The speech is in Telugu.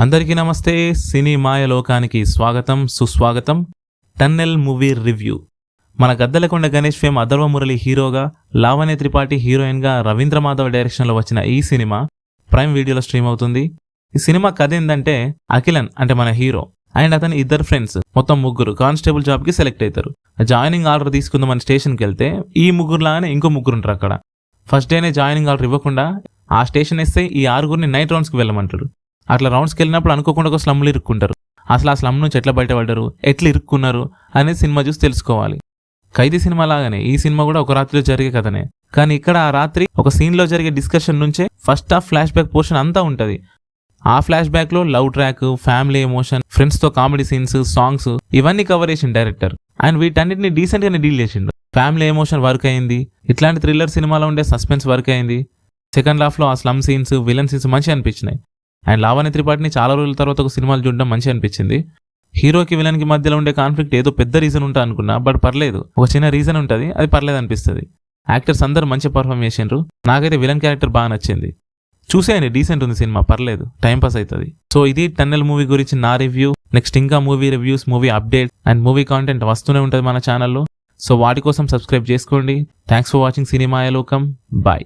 అందరికీ నమస్తే. సినీ మాయ లోకానికి స్వాగతం సుస్వాగతం. Tunnel movie review. మన గద్దలకొండ గణేష్ ఫేమ్ అథర్వ మురళి హీరోగా, లావణ్య త్రిపాఠి హీరోయిన్గా రవీంద్ర మాధవ్ డైరెక్షన్లో వచ్చిన ఈ సినిమా ప్రైమ్ వీడియోలో స్ట్రీమ్ అవుతుంది. ఈ సినిమా కథ ఏంటంటే, అఖిలన్ అంటే మన హీరో అండ్ అతని ఇద్దరు ఫ్రెండ్స్ మొత్తం ముగ్గురు కానిస్టేబుల్ జాబ్కి సెలెక్ట్ అవుతారు. జాయినింగ్ ఆర్డర్ తీసుకుందామని స్టేషన్కి వెళ్తే ఈ ముగ్గురు లాగానే ఇంకో ముగ్గురు ఉంటారు అక్కడ. ఫస్ట్ డేనే జాయినింగ్ ఆర్డర్ ఇవ్వకుండా ఆ స్టేషన్ ఇస్తే ఈ ఆరుగురిని నైట్ రౌండ్స్కి వెళ్ళమంటారు. అట్లా రౌండ్స్కి వెళ్ళినప్పుడు అనుకోకుండా ఒక స్లమ్లు ఇరుక్కుంటారు. అసలు ఆ స్లమ్ నుంచి ఎట్లా బయటపడ్డారు, ఎట్లా ఇరుక్కున్నారు అనేది సినిమా చూసి తెలుసుకోవాలి. ఖైదీ సినిమా లాగానే ఈ సినిమా కూడా ఒక రాత్రిలో జరిగే కథనే. కానీ ఇక్కడ ఆ రాత్రి ఒక సీన్లో జరిగే డిస్కషన్ నుంచే first half flash back portion అంతా ఉంటుంది. ఆ ఫ్లాష్ బ్యాక్లో లవ్ ట్రాక్, ఫ్యామిలీ ఎమోషన్, ఫ్రెండ్స్తో కామెడీ సీన్స్, సాంగ్స్ ఇవన్నీ కవర్ చేసిండు డైరెక్టర్. అండ్ వీటన్నిటిని డీసెంట్గానే డీల్ చేసిండు. ఫ్యామిలీ ఎమోషన్ వర్క్ అయింది, ఇట్లాంటి థ్రిల్లర్ సినిమాలో ఉండే సస్పెన్స్ వర్క్ అయింది. సెకండ్ హాఫ్లో ఆ స్లమ్ సీన్స్, విలన్ సీన్స్ మంచిగా అనిపించినాయి. అండ్ లావణ్య త్రిపాఠిని చాలా రోజుల తర్వాత ఒక సినిమాలు చూడడం మంచిగా అనిపించింది. హీరోకి విలన్కి మధ్యలో ఉండే కాన్ఫ్లిక్ట్ ఏదో పెద్ద రీజన్ ఉంటా అనుకున్నా, బట్ పర్లేదు, ఒక చిన్న రీజన్ ఉంటుంది, అది పర్లేదు అనిపిస్తుంది. యాక్టర్స్ అందరూ మంచి పర్ఫామ్ చేసిండ్రు. నాకైతే విలన్ క్యారెక్టర్ బాగా నచ్చింది. చూసేయండి, డీసెంట్ ఉంది సినిమా, పర్లేదు, టైంపాస్ అవుతుంది. సో ఇది టన్నెల్ మూవీ గురించి నా రివ్యూ. నెక్స్ట్ ఇంకా movie reviews, movie update and movie content వస్తూనే ఉంటుంది మన ఛానల్లో. సో వాటి కోసం సబ్స్క్రైబ్ చేసుకోండి. థ్యాంక్స్ ఫర్ వాచింగ్ సినీ మాయ లోకం. బాయ్.